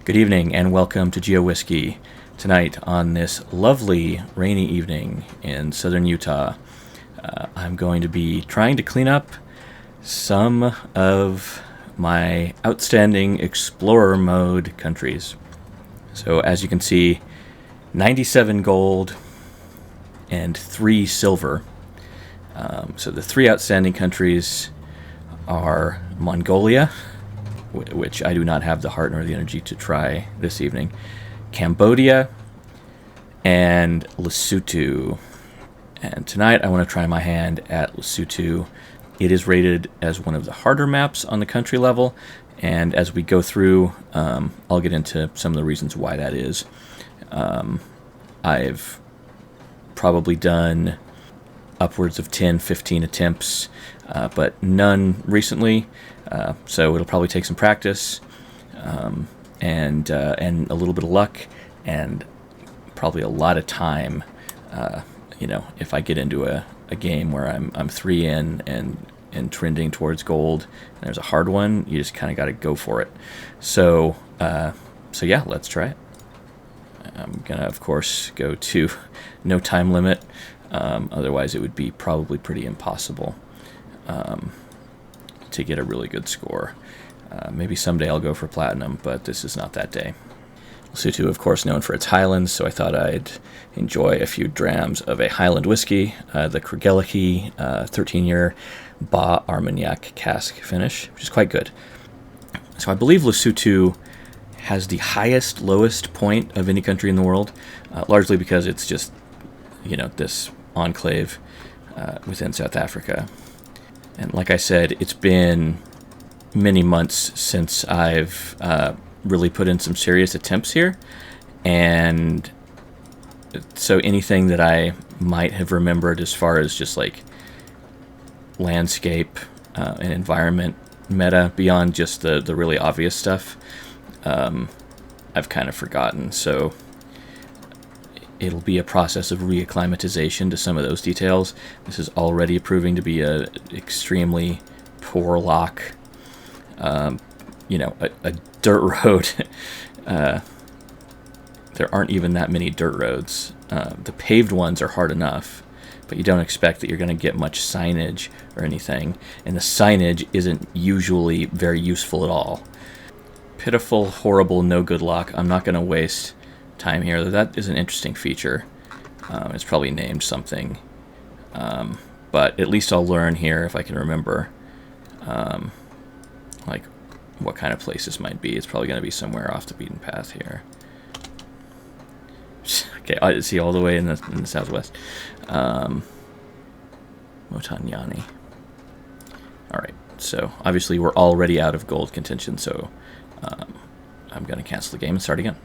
Good evening and welcome to GeoWhiskey. Tonight on this lovely rainy evening in southern Utah, I'm going to be trying to clean up some of my outstanding Explorer mode countries. So as you can see, 97 gold and 3 silver. So the 3 outstanding countries are Mongolia, which I do not have the heart nor the energy to try this evening, Cambodia, and Lesotho. And tonight I want to try my hand at Lesotho. It is rated as one of the harder maps on the country level, and as we go through, I'll get into some of the reasons why that is. I've probably done upwards of 10, 15 attempts, but none recently. So it'll probably take some practice, and a little bit of luck, and probably a lot of time. If I get into a game where I'm 3 in and trending towards gold, and there's a hard one, you just kind of got to go for it. So yeah, let's try it. I'm gonna, of course, go to no time limit. Otherwise, it would be probably pretty impossible to get a really good score. Maybe someday I'll go for platinum, but this is not that day. Lesotho, of course, known for its highlands, so I thought I'd enjoy a few drams of a Highland whiskey, the Craigellachie 13-year Bas Armagnac cask finish, which is quite good. So I believe Lesotho has the highest lowest point of any country in the world, largely because it's just, this enclave within South Africa. And like I said, it's been many months since I've really put in some serious attempts here, and so anything that I might have remembered as far as just like landscape and environment meta beyond just the really obvious stuff, I've kind of forgotten. So it'll be a process of reacclimatization to some of those details. This is already proving to be a extremely poor lock. A dirt road. There aren't even that many dirt roads. The paved ones are hard enough, but you don't expect that you're going to get much signage or anything, and the signage isn't usually very useful at all. Pitiful, horrible, no good lock. I'm not going to waste time here. That is an interesting feature. It's probably named something, but at least I'll learn here if I can remember like what kind of place this might be. It's probably going to be somewhere off the beaten path here. Okay, I see, all the way in the southwest. Motanyani. All right, so obviously we're already out of gold contention, so I'm going to cancel the game and start again.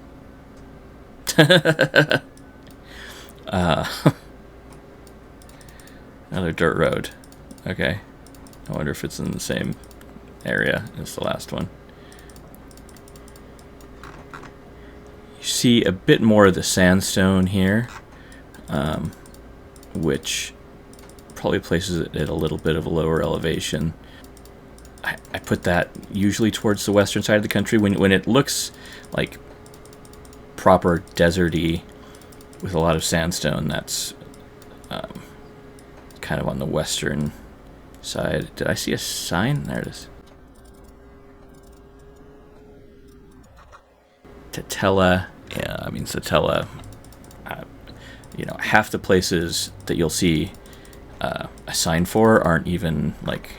Another dirt road. Okay, I wonder if it's in the same area as the last one. You see a bit more of the sandstone here, which probably places it at a little bit of a lower elevation. I put that usually towards the western side of the country when it looks like proper deserty with a lot of sandstone. That's kind of on the western side. Did I see a sign? There it is. Satella. Half the places that you'll see a sign for aren't even like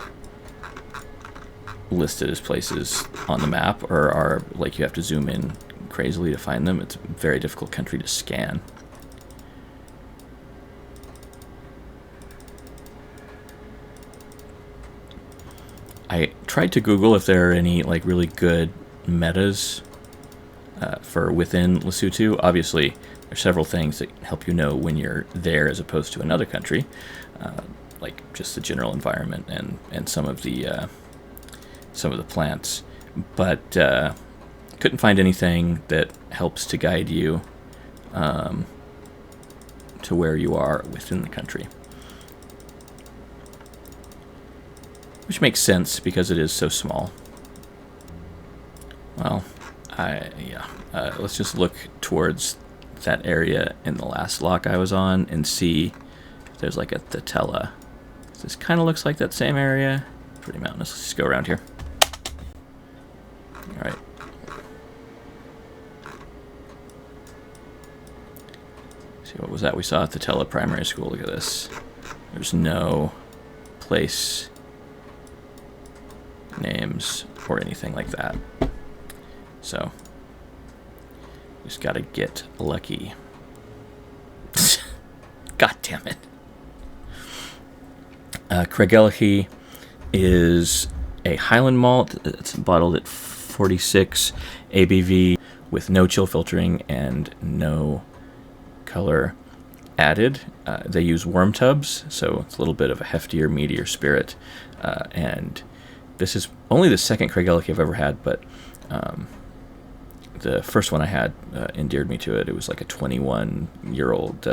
listed as places on the map, or are like you have to zoom in crazily to find them. It's a very difficult country to scan. I tried to Google if there are any like really good metas for within Lesotho. Obviously, there's several things that help you know when you're there as opposed to another country, like just the general environment and some of the plants. But couldn't find anything that helps to guide you to where you are within the country. Which makes sense because it is so small. Well, Yeah. Let's just look towards that area in the last lock I was on and see if there's like a Thotella. This kind of looks like that same area. Pretty mountainous. Let's just go around here. All right. See, what was that we saw at Thotella Primary School? Look at this. There's no place names or anything like that. So, just gotta get lucky. God damn it. Craigellachie is a Highland malt. It's bottled at 46 ABV with no chill filtering and no color added. They use worm tubs, so it's a little bit of a heftier, meatier spirit. And this is only the second Craigellachie I've ever had, but the first one I had endeared me to it. It was like a 21-year-old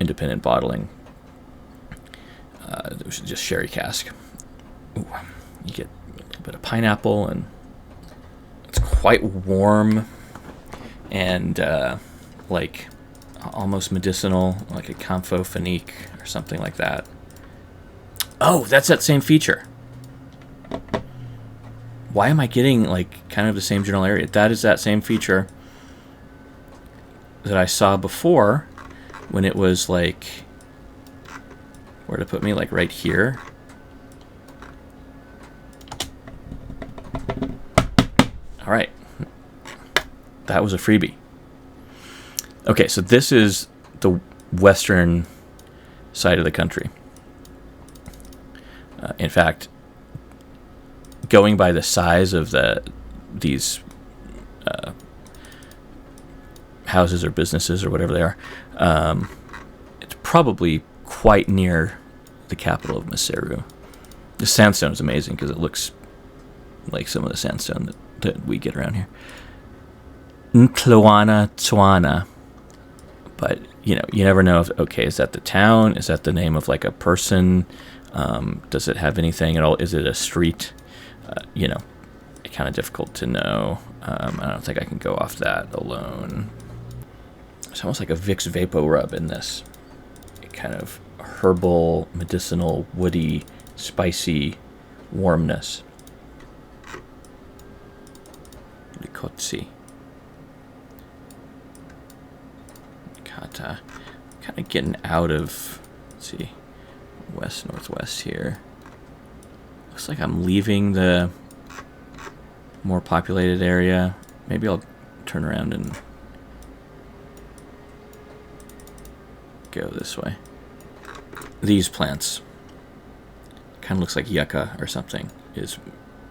independent bottling. It was just sherry cask. Ooh, you get a little bit of pineapple, and it's quite warm and like almost medicinal, like a campho-phenique or something like that. Oh, that's that same feature. Why am I getting like kind of the same general area? That is that same feature that I saw before when it was like, where to put me, like right here. All right, that was a freebie. Okay, so this is the western side of the country. In fact, going by the size of these houses or businesses or whatever they are, it's probably quite near the capital of Maseru. The sandstone is amazing because it looks like some of the sandstone that we get around here. Ntluana Tswana. But, you know, you never know if, okay, is that the town? Is that the name of like a person? Does it have anything at all? Is it a street? You know, it's kind of difficult to know. I don't think I can go off that alone. It's almost like a Vicks Vapo Rub in this. Kind of herbal, medicinal, woody, spicy warmness. Likotsi. Kata. Kind of getting out of, let's see, west, northwest here. Looks like I'm leaving the more populated area. Maybe I'll turn around and go this way. These plants, kind of looks like yucca or something, is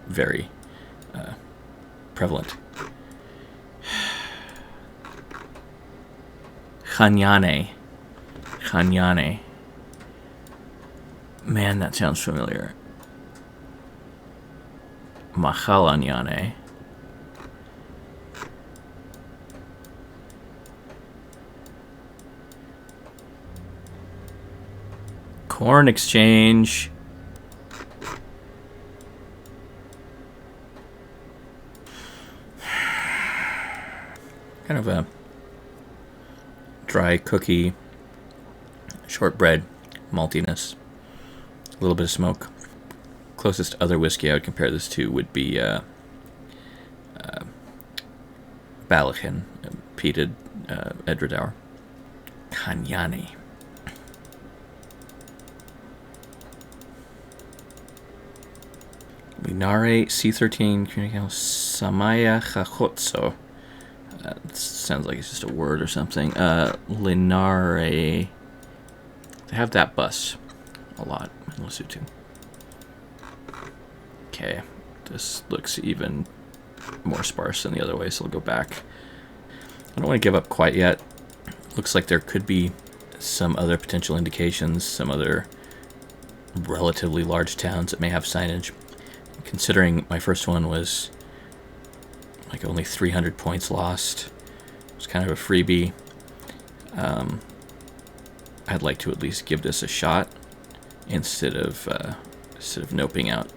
very prevalent. Khanyane. Khanyane. Man, that sounds familiar. Machalanyane. Corn exchange. Kind of a dry cookie, shortbread, maltiness, a little bit of smoke. Closest other whiskey I would compare this to would be Balachen, peated Edredauer. Kanyani. Linare C13 Communicado Samaya Chachotso. That sounds like it's just a word or something. Linare. They have that bus a lot in Lesotho. Okay, this looks even more sparse than the other way, so I'll go back. I don't want to give up quite yet. Looks like there could be some other potential indications, some other relatively large towns that may have signage. Considering my first one was like only 300 points lost, it was kind of a freebie. I'd like to at least give this a shot instead of noping out.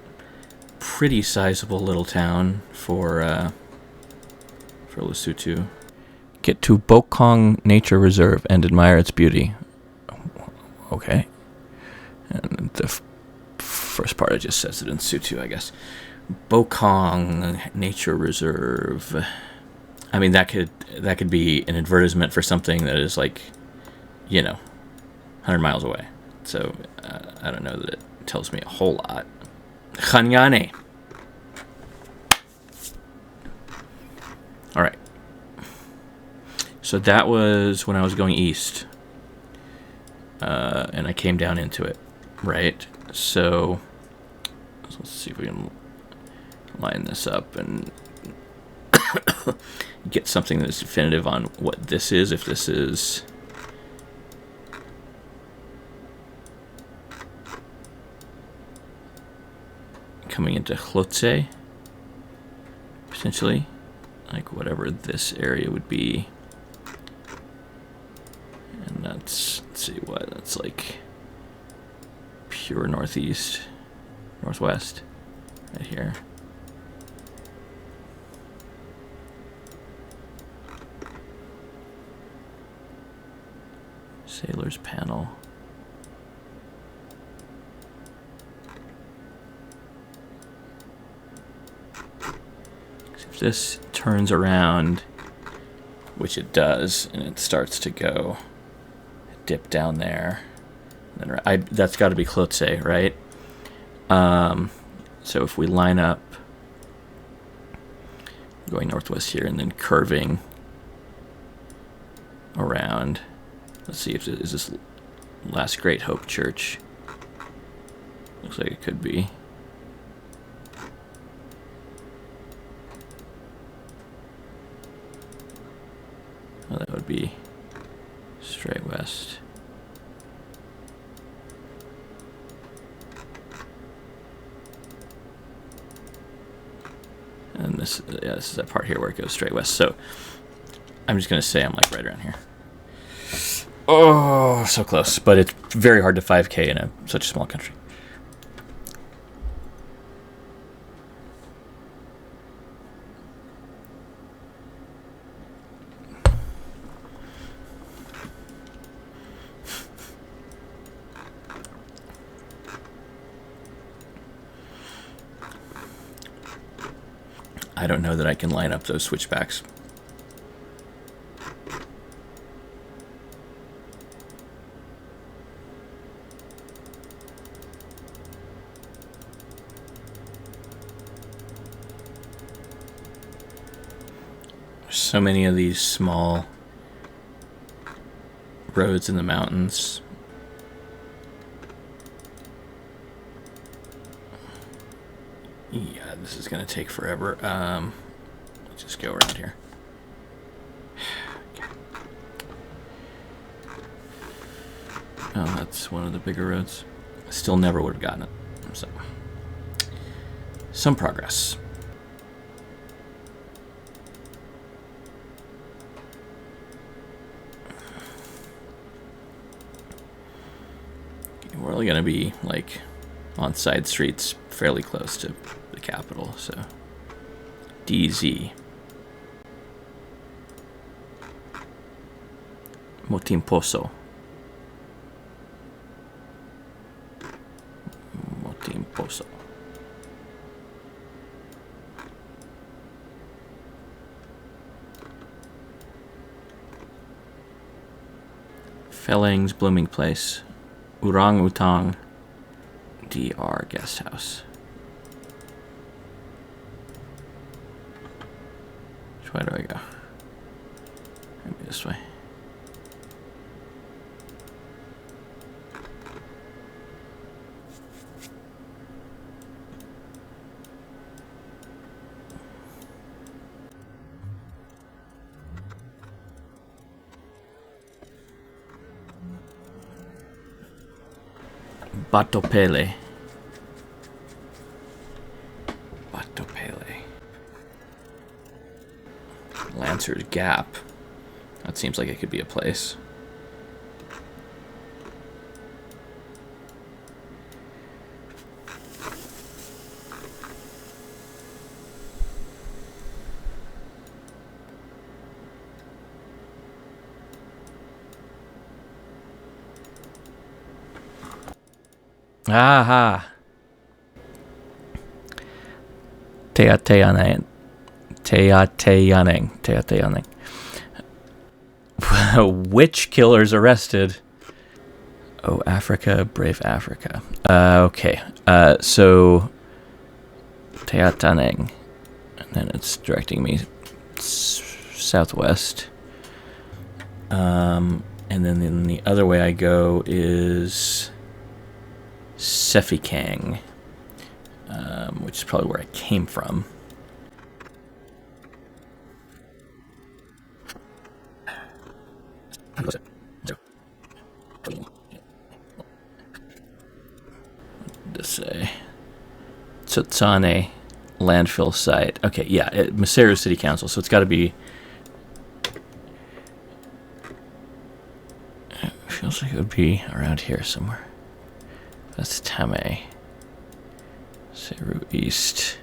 pretty sizable little town for Lesotho. Get to Bokong Nature Reserve and admire its beauty. Okay. And the first part, it just says it in Lesotho, I guess. Bokong Nature Reserve. I mean, that could be an advertisement for something that is like, 100 miles away. So I don't know that it tells me a whole lot. Khanyane. All right. So that was when I was going east, and I came down into it, right? So let's see if we can line this up and get something that's definitive on what this is, if this is coming into Craigellachie, potentially, like whatever this area would be. And let's see what that's like. Pure northeast, northwest, right here. Sailor's panel. If this turns around, which it does, and it starts to go dip down there, then that's got to be Craigellachie, right? So if we line up, going northwest here, and then curving around. Let's see if is this Last Great Hope Church. Looks like it could be. Well, that would be straight west. And this is that part here where it goes straight west. So I'm just going to say I'm like right around here. Oh, so close. But it's very hard to 5K in such a small country. I don't know that I can line up those switchbacks. So many of these small roads in the mountains. Yeah, this is going to take forever. Let's just go around here. Oh, that's one of the bigger roads. I still never would have gotten it. So, some progress. We're only going to be like on side streets fairly close to the capital, so DZ. Motimposo. Motimposo. Fellings Blooming Place. Orang Utang DR Guest House. Which way do I go? Maybe this way. Batopele. Batopele. Lancer's Gap. That seems like it could be a place. Aha. Teateyaneng. Teateyaneng. Witch killers arrested. Oh, Africa, brave Africa. Okay. So Teataneng. And then it's directing me southwest. And then the other way I go is Sefikang, which is probably where I came from. To say Tsotsane landfill site. Okay, yeah, Maseru City Council. So it's got to be. It feels like it would be around here somewhere. That's Tame. Seru East.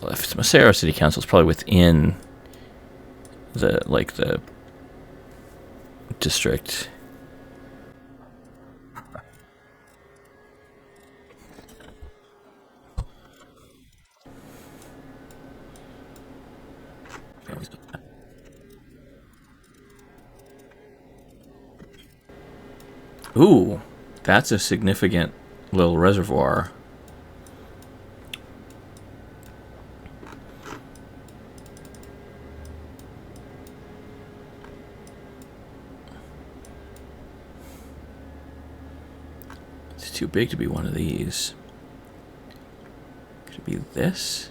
Well, if it's Maseru City Council, it's probably within the district. Ooh, that's a significant little reservoir. It's too big to be one of these. Could it be this?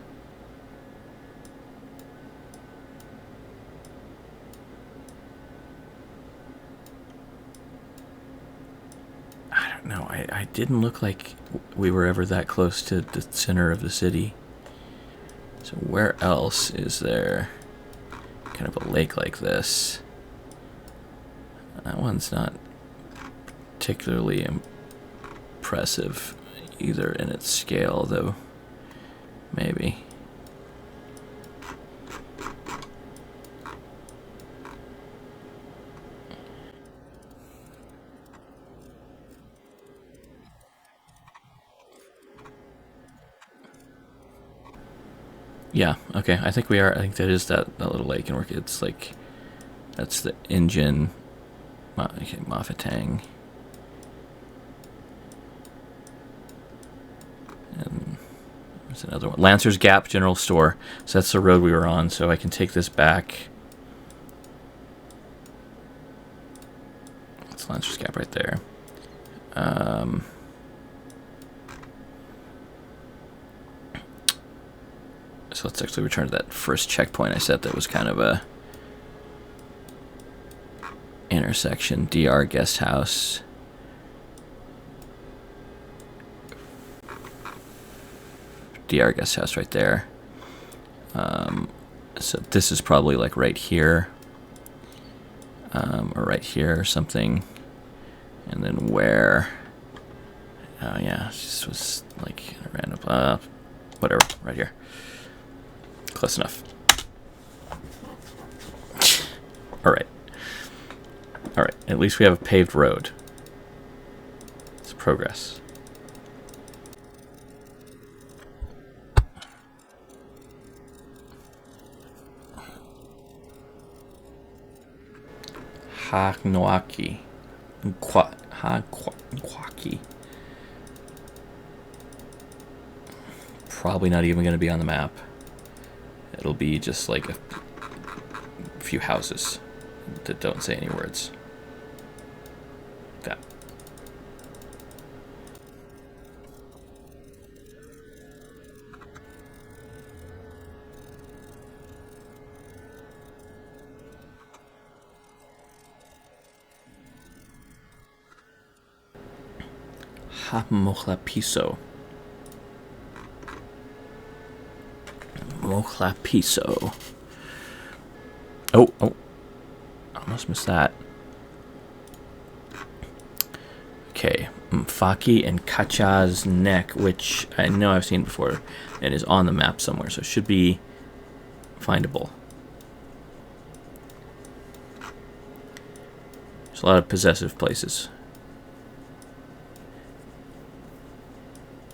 No, I didn't look like we were ever that close to the center of the city. So where else is there kind of a lake like this? That one's not particularly impressive either in its scale, though. Maybe. Yeah, okay, I think we are. I think that is that little lake, and it's like, that's the engine, okay, Mafetang. And there's another one, Lancer's Gap General Store. So that's the road we were on, so I can take this back. It's Lancer's Gap right there. So let's actually return to that first checkpoint I set that was kind of a intersection. DR Guest House. DR Guest House right there. So this is probably like right here. Or right here or something. And then where? Oh yeah, it just was like a random, whatever, right here. Close enough. Alright. Alright, at least we have a paved road. It's progress. Hagnoaki. Hagnoaki. Probably not even going to be on the map. It'll be just like a few houses that don't say any words. That. Mochlapiso. Mochlapiso. Oh, almost missed that. Okay, Mfaki and Kacha's Neck, which I know I've seen before and is on the map somewhere, so it should be findable. There's a lot of possessive places.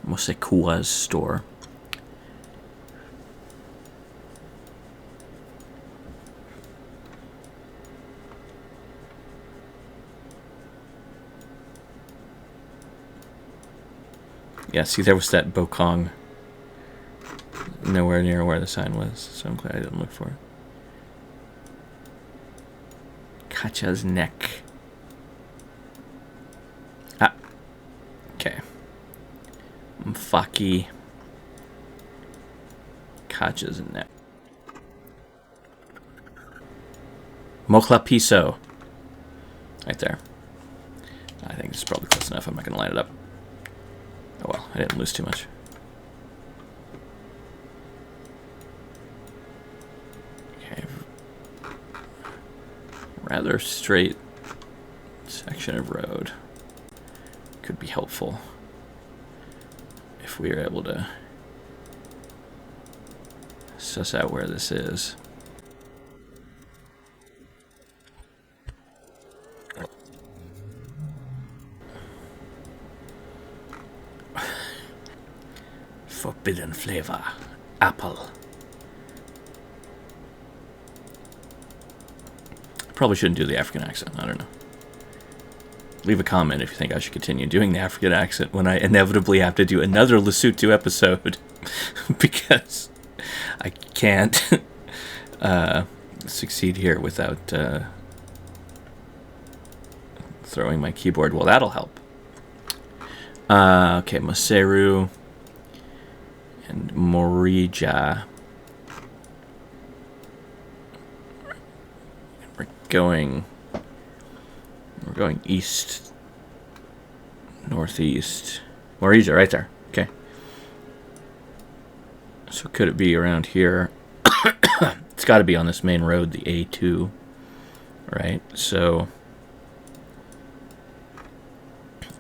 Mosekua's store. Yeah, see, there was that Bokong. Nowhere near where the sign was, so I'm glad I didn't look for it. Kacha's neck. Ah. Okay. Mfaki. Kacha's neck. Mokla Piso. Right there. I think this is probably close enough. I'm not going to line it up. Oh well, I didn't lose too much. Okay. Rather straight section of road. Could be helpful if we are able to suss out where this is. Forbidden flavor. Apple. Probably shouldn't do the African accent. I don't know. Leave a comment if you think I should continue doing the African accent when I inevitably have to do another Lesotho episode. Because I can't succeed here without throwing my keyboard. Well, that'll help. Okay, Maseru and Morija. We're going east, northeast. Morija, right there. Okay. So could it be around here? It's got to be on this main road, the A2, right? So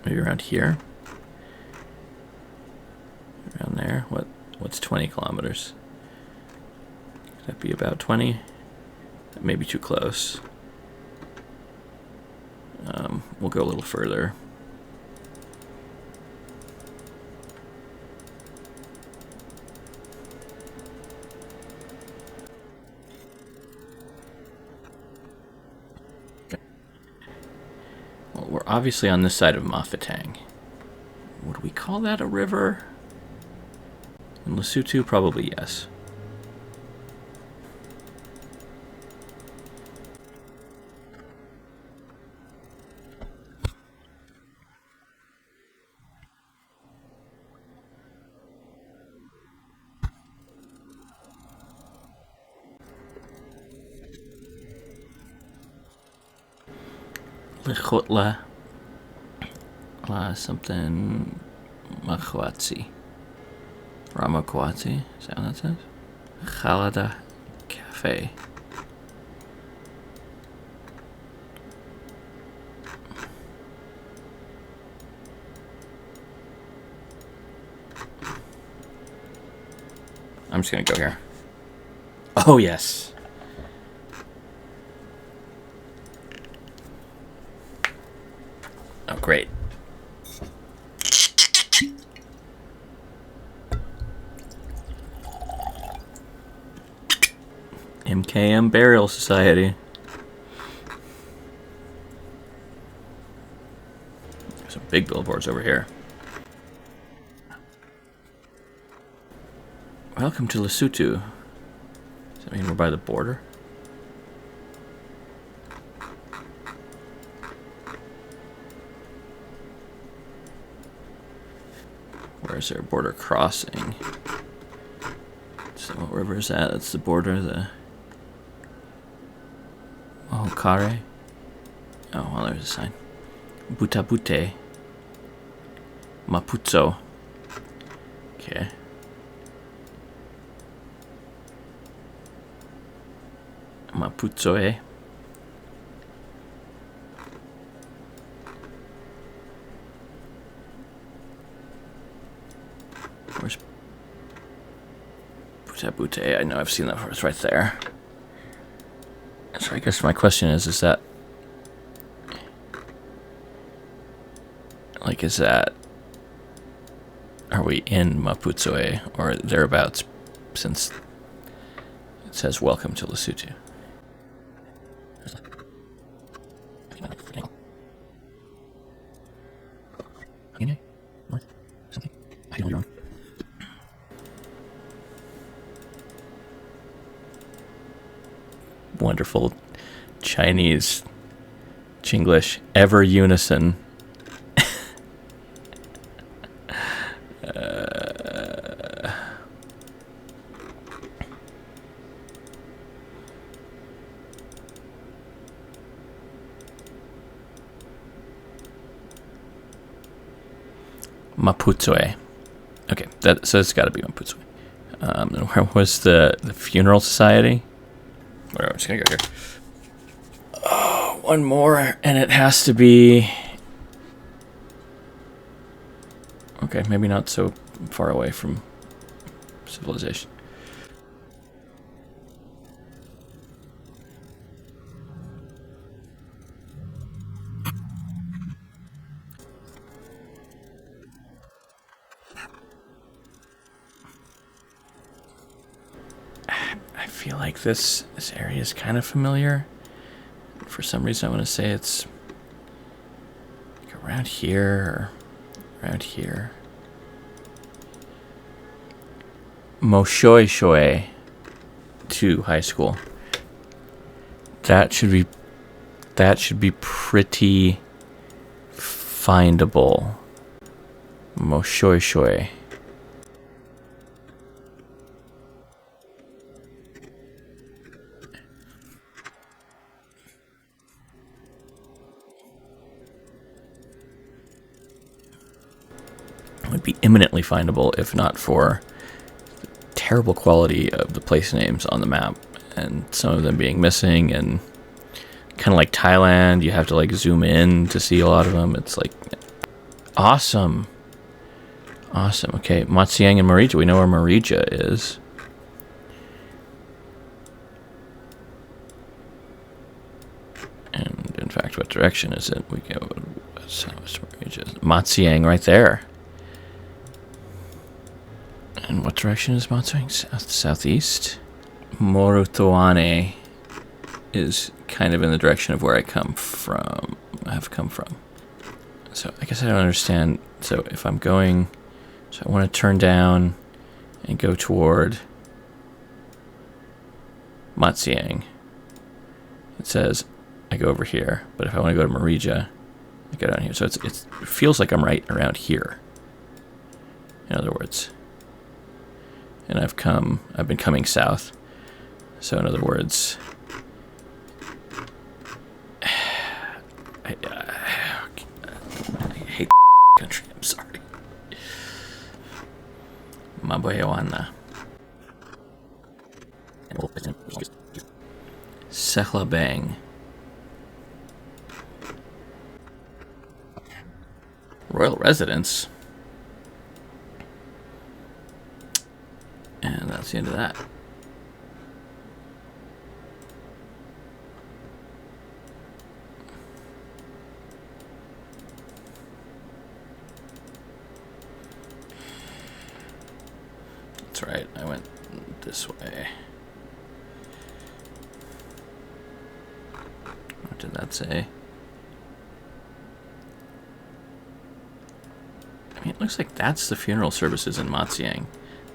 maybe around here, around there. What's 20 kilometers? Could that be about 20? That may be too close. We'll go a little further. Okay. Well, we're obviously on this side of Mafetang. Would we call that a river? In Lesotho, probably yes. Lechotla. Something. Makwatsi. Ramakwatsi. Is that what that says? Khalada Cafe. I'm just going to go here. Oh, yes. Oh, great. MKM Burial Society. There's some big billboards over here. Welcome to Lesotho. Does that mean we're by the border? Where is there a border crossing? So what river is that? That's the border, the Mahokare. Oh, well, there's a sign. Butabute. Maputo. Okay. Maputo, eh? Where's Butabute? I know I've seen that before. It's right there. So I guess my question is that like, is that Are we in Maputo or thereabouts, since it says welcome to Lesotho? Wonderful Chinese Chinglish, ever unison. Maputo. Okay, so it's got to be Maputo. Where was the funeral society? Whatever, I'm just gonna go here. Oh, one more, and it has to be. Okay, maybe not so far away from civilization. I feel like this area is kind of familiar. For some reason, I want to say it's like around here or around here. Moshoeshoe 2 high school. That should be pretty findable. Moshoeshoe. Would be imminently findable if not for the terrible quality of the place names on the map, and some of them being missing, and kind of like Thailand, you have to like zoom in to see a lot of them. It's like awesome. Okay, Matsiang and Marija. We know where Marija is. And in fact, what direction is it? We go southwest Marija. Matsiang right there. And what direction is Matsiang? Southeast. Morutoane is kind of in the direction of where I have come from. So I guess I don't understand. So if I'm going, so I want to turn down and go toward Matsiang. It says I go over here, but if I want to go to Marija, I go down here. So it feels like I'm right around here. In other words. And I've been coming south. So in other words, I hate country, I'm sorry. Maboyawana. Sekhlabang. Royal residence. And that's the end of that. That's right, I went this way. What did that say? I mean, it looks like that's the funeral services in Matsiang.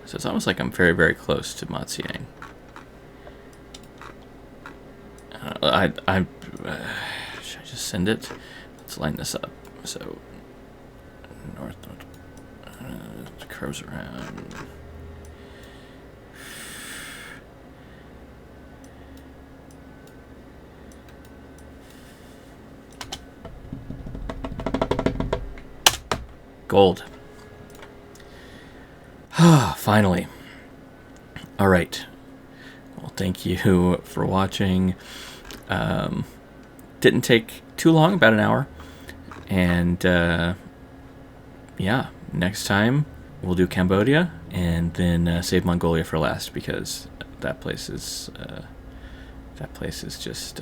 So it's almost like I'm very, very close to Matsiang. Should I just send it? Let's line this up. So north, it curves around. Gold. Finally. All right. Well, thank you for watching. Didn't take too long, about an hour. And yeah, next time we'll do Cambodia and then save Mongolia for last, because that place is just